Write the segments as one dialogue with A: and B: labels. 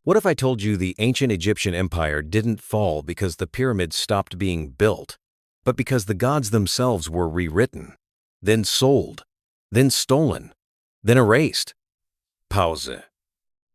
A: What if I told you the ancient Egyptian empire didn't fall because the pyramids stopped being built, but because the gods themselves were rewritten, then sold, then stolen, then erased? Pause.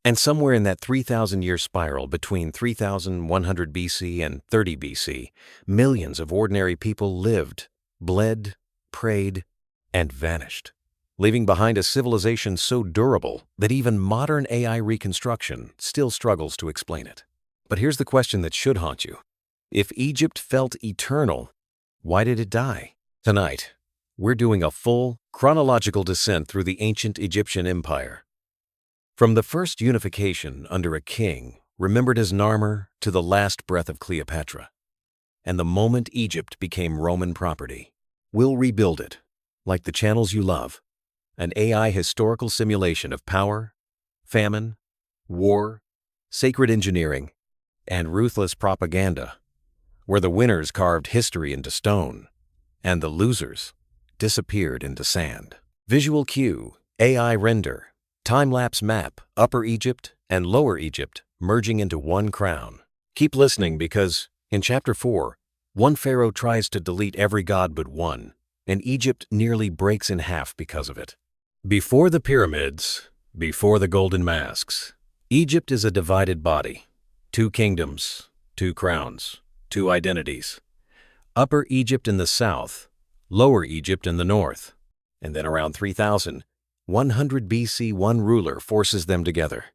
A: And somewhere in that 3,000-year spiral between 3,100 BC and 30 BC, millions of ordinary people lived, bled, prayed, and vanished, leaving behind a civilization so durable that even modern AI reconstruction still struggles to explain it. But here's the question that should haunt you. If Egypt felt eternal, why did it die? Tonight, we're doing a full, chronological descent through the ancient Egyptian empire. From the first unification under a king, remembered as Narmer, to the last breath of Cleopatra, and the moment Egypt became Roman property. We'll rebuild it, like the channels you love, an AI historical simulation of power, famine, war, sacred engineering, and ruthless propaganda, where the winners carved history into stone, and the losers disappeared into sand. Visual cue, AI render, time-lapse map, Upper Egypt and Lower Egypt merging into one crown. Keep listening because, in Chapter 4, one pharaoh tries to delete every god but one, and Egypt nearly breaks in half because of it. Before the pyramids, before the golden masks, Egypt is a divided body. 2 kingdoms, 2 crowns, 2 identities. Upper Egypt in the south, Lower Egypt in the north. And then around 3,100 BC, one ruler forces them together.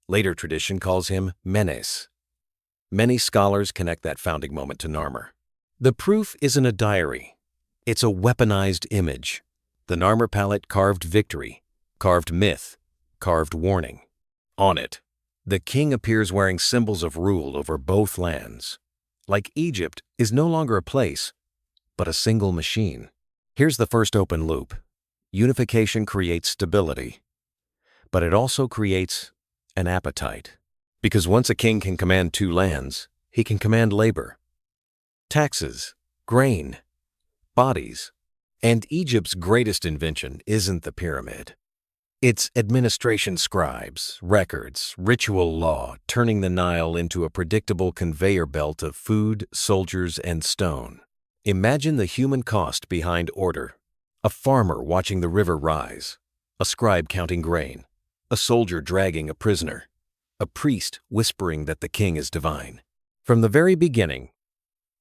A: Later tradition calls him Menes. Many scholars connect that founding moment to Narmer. The proof isn't a diary. It's a weaponized image. The Narmer Palette carved victory, carved myth, carved warning. On it, the king appears wearing symbols of rule over both lands. Like Egypt is no longer a place, but a single machine. Here's the first open loop. Unification creates stability, but it also creates an appetite. Because once a king can command 2 lands, he can command labor, taxes, grain, bodies. And Egypt's greatest invention isn't the pyramid. It's administration scribes, records, ritual law, turning the Nile into a predictable conveyor belt of food, soldiers, and stone. Imagine the human cost behind order. A farmer watching the river rise, a scribe counting grain, a soldier dragging a prisoner, a priest whispering that the king is divine. From the very beginning,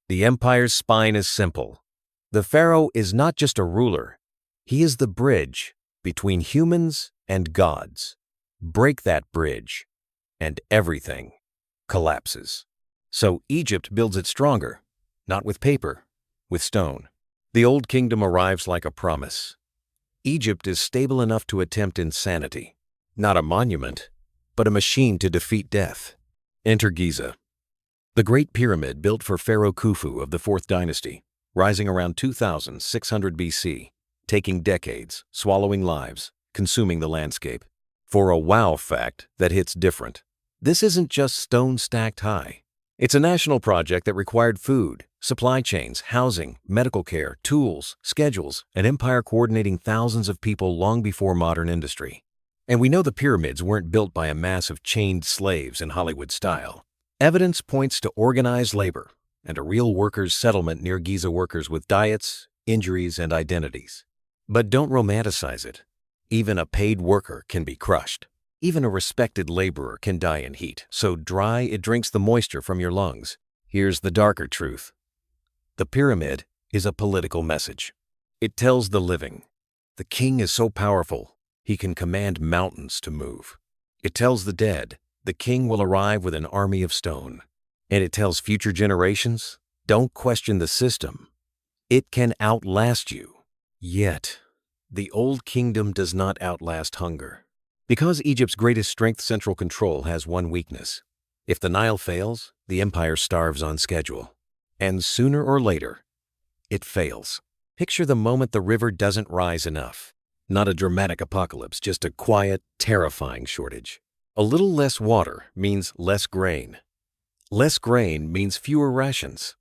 A: the empire's spine is simple. The pharaoh is not just a ruler, he is the bridge between humans and gods. Break that bridge, and everything collapses. So Egypt builds it stronger, not with paper, with stone. The Old Kingdom arrives like a promise. Egypt is stable enough to attempt insanity, not a monument, but a machine to defeat death. Enter Giza, the Great Pyramid built for Pharaoh Khufu of the 4th dynasty, rising around 2,600 BC, taking decades, swallowing lives, consuming the landscape. For a wow fact that hits different, this isn't just stone stacked high. It's a national project that required food, supply chains, housing, medical care, tools, schedules, an empire coordinating thousands of people long before modern industry. And we know the pyramids weren't built by a mass of chained slaves in Hollywood style. Evidence points to organized labor and a real workers' settlement near Giza workers with diets, injuries, and identities. But don't romanticize it. Even a paid worker can be crushed. Even a respected laborer can die in heat, so dry it drinks the moisture from your lungs. Here's the darker truth. The pyramid is a political message. It tells the living, the king is so powerful, he can command mountains to move. It tells the dead, the king will arrive with an army of stone. And it tells future generations, don't question the system. It can outlast you. Yet, the Old Kingdom does not outlast hunger. Because Egypt's greatest strength, central control, has one weakness. If the Nile fails, the empire starves on schedule. And sooner or later, it fails. Picture the moment the river doesn't rise enough. Not a dramatic apocalypse, just a quiet, terrifying shortage. A little less water means less grain. Less grain means fewer rations.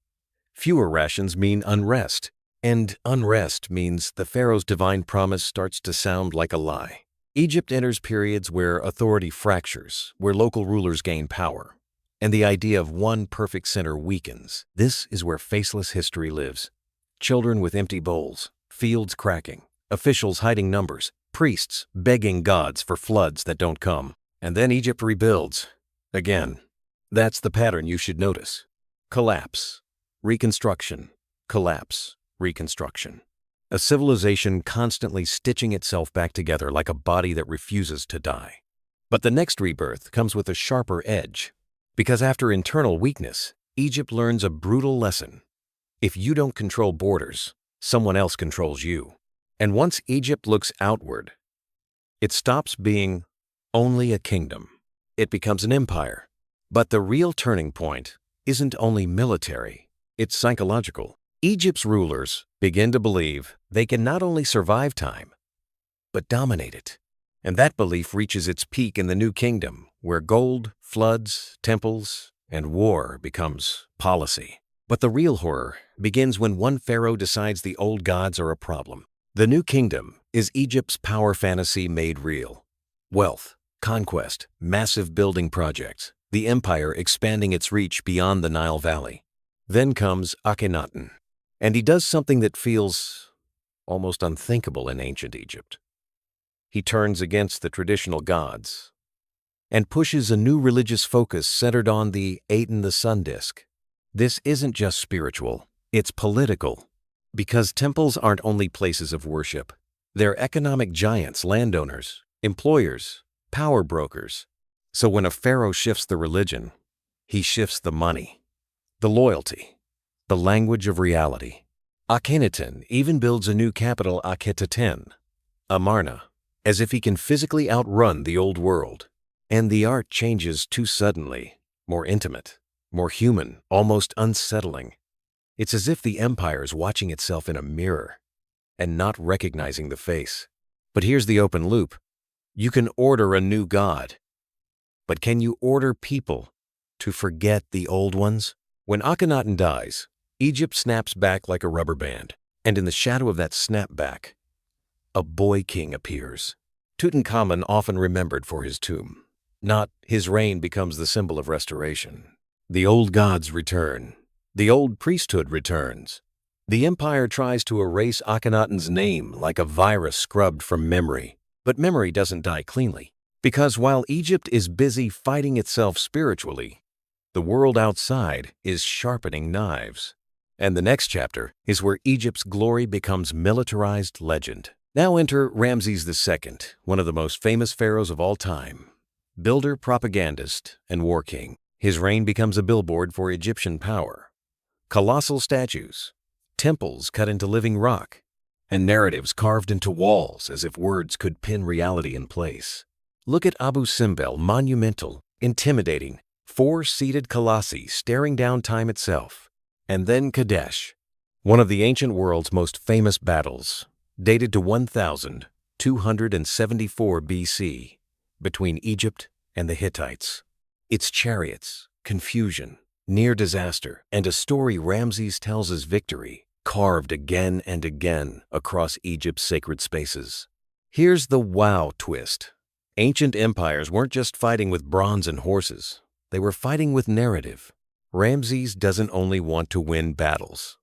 A: Fewer rations mean unrest. And unrest means the pharaoh's divine promise starts to sound like a lie. Egypt enters periods where authority fractures, where local rulers gain power, and the idea of one perfect center weakens. This is where faceless history lives. Children with empty bowls, fields cracking, officials hiding numbers, priests begging gods for floods that don't come. And then Egypt rebuilds. Again. That's the pattern you should notice. Collapse, reconstruction, collapse, reconstruction. A civilization constantly stitching itself back together like a body that refuses to die. But the next rebirth comes with a sharper edge. Because after internal weakness, Egypt learns a brutal lesson. If you don't control borders, someone else controls you. And once Egypt looks outward, it stops being only a kingdom. It becomes an empire. But the real turning point isn't only military, it's psychological. Egypt's rulers begin to believe they can not only survive time, but dominate it. And that belief reaches its peak in the New Kingdom, where gold, floods, temples, and war becomes policy. But the real horror begins when one pharaoh decides the old gods are a problem. The New Kingdom is Egypt's power fantasy made real. Wealth, conquest, massive building projects, the empire expanding its reach beyond the Nile Valley. Then comes Akhenaten, and he does something that feels almost unthinkable in ancient Egypt. He turns against the traditional gods and pushes a new religious focus centered on the Aten the sun disk. This isn't just spiritual, it's political. Because temples aren't only places of worship. They're economic giants, landowners, employers, power brokers. So when a pharaoh shifts the religion, he shifts the money, the loyalty, the language of reality. Akhenaten even builds a new capital, Akhenaten, Amarna, as if he can physically outrun the old world. And the art changes too suddenly, more intimate, more human, almost unsettling. It's as if the empire is watching itself in a mirror and not recognizing the face. But here's the open loop. You can order a new god, but can you order people to forget the old ones? When Akhenaten dies, Egypt snaps back like a rubber band, and in the shadow of that snapback, a boy king appears. Tutankhamun often remembered for his tomb. Not his reign becomes the symbol of restoration. The old gods return. The old priesthood returns. The empire tries to erase Akhenaten's name like a virus scrubbed from memory. But memory doesn't die cleanly. Because while Egypt is busy fighting itself spiritually, the world outside is sharpening knives. And the next chapter is where Egypt's glory becomes militarized legend. Now enter Ramses II, one of the most famous pharaohs of all time. Builder, propagandist, and war king. His reign becomes a billboard for Egyptian power. Colossal statues, temples cut into living rock, and narratives carved into walls as if words could pin reality in place. Look at Abu Simbel, monumental, intimidating, four-seated colossi staring down time itself. And then Kadesh, one of the ancient world's most famous battles, dated to 1274 BC, between Egypt and the Hittites. Its chariots, confusion, near disaster, and a story Ramses tells as victory, carved again and again across Egypt's sacred spaces. Here's the wow twist. Ancient empires weren't just fighting with bronze and horses. They were fighting with narrative. Ramses doesn't only want to win battles.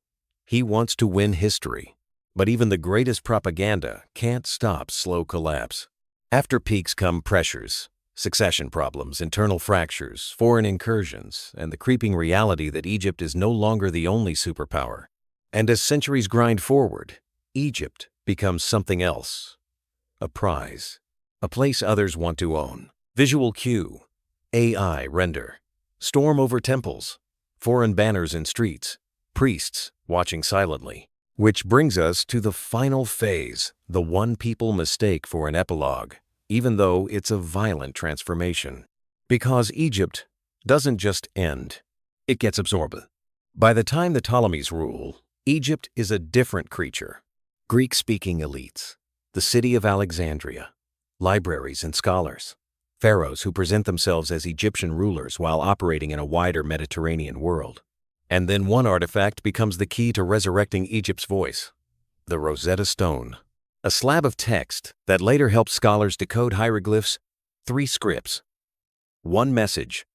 A: He wants to win history. But even the greatest propaganda can't stop slow collapse. After peaks come pressures. Succession problems, internal fractures, foreign incursions, and the creeping reality that Egypt is no longer the only superpower. And as centuries grind forward, Egypt becomes something else. A prize. A place others want to own. Visual cue. AI render. Storm over temples. Foreign banners in streets. Priests watching silently. Which brings us to the final phase, the one people mistake for an epilogue. Even though it's a violent transformation. Because Egypt doesn't just end, it gets absorbed. By the time the Ptolemies rule, Egypt is a different creature. Greek-speaking elites, the city of Alexandria, libraries and scholars, pharaohs who present themselves as Egyptian rulers while operating in a wider Mediterranean world. And then one artifact becomes the key to resurrecting Egypt's voice, the Rosetta Stone. A slab of text that later helped scholars decode hieroglyphs, 3 scripts. One message,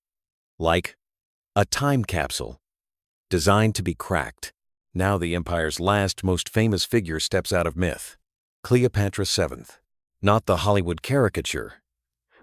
A: like a time capsule, designed to be cracked. Now the empire's last, most famous figure steps out of myth. Cleopatra VII. Not the Hollywood caricature,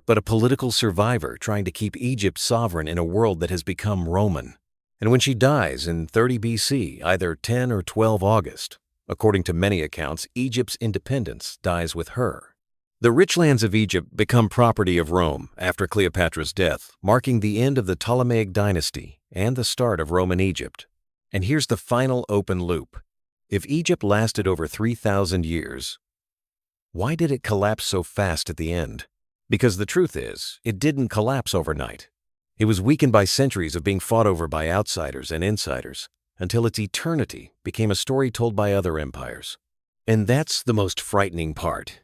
A: but a political survivor trying to keep Egypt sovereign in a world that has become Roman. And when she dies in 30 BC, either 10 or 12 August, according to many accounts, Egypt's independence dies with her. The rich lands of Egypt become property of Rome after Cleopatra's death, marking the end of the Ptolemaic dynasty and the start of Roman Egypt. And here's the final open loop. If Egypt lasted over 3,000 years, why did it collapse so fast at the end? Because the truth is, it didn't collapse overnight. It was weakened by centuries of being fought over by outsiders and insiders, until its eternity became a story told by other empires. And that's the most frightening part.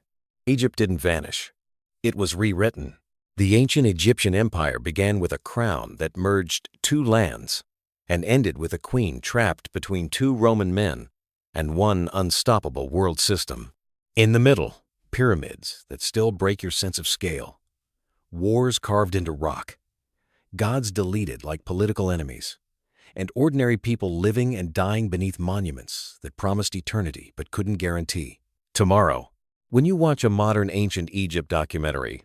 A: Egypt didn't vanish. It was rewritten. The ancient Egyptian empire began with a crown that merged 2 lands and ended with a queen trapped between 2 Roman men and one unstoppable world system. In the middle, pyramids that still break your sense of scale, wars carved into rock, gods deleted like political enemies, and ordinary people living and dying beneath monuments that promised eternity but couldn't guarantee tomorrow. When you watch a modern ancient Egypt documentary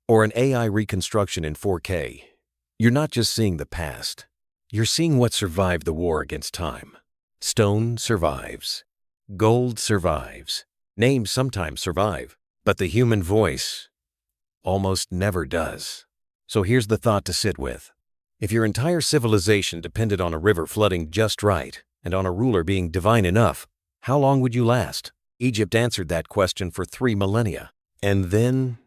A: or an AI reconstruction in 4K, you're not just seeing the past. You're seeing what survived the war against time. Stone survives. Gold survives. Names sometimes survive, but the human voice almost never does. So here's the thought to sit with. If your entire civilization depended on a river flooding just right and on a ruler being divine enough, how long would you last? Egypt answered that question for 3 millennia, and then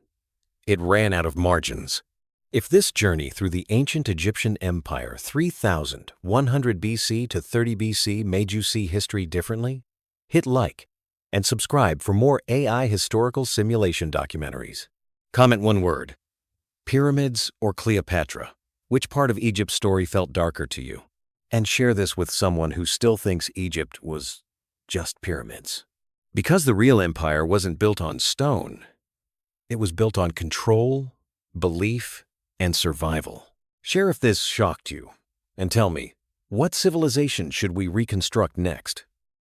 A: it ran out of margins. If this journey through the ancient Egyptian empire 3,100 BC to 30 BC made you see history differently, hit like and subscribe for more AI historical simulation documentaries. Comment one word: pyramids or Cleopatra? Which part of Egypt's story felt darker to you? And share this with someone who still thinks Egypt was just pyramids. Because the real empire wasn't built on stone, it was built on control, belief, and survival. Share if this shocked you, and tell me, what civilization should we reconstruct next?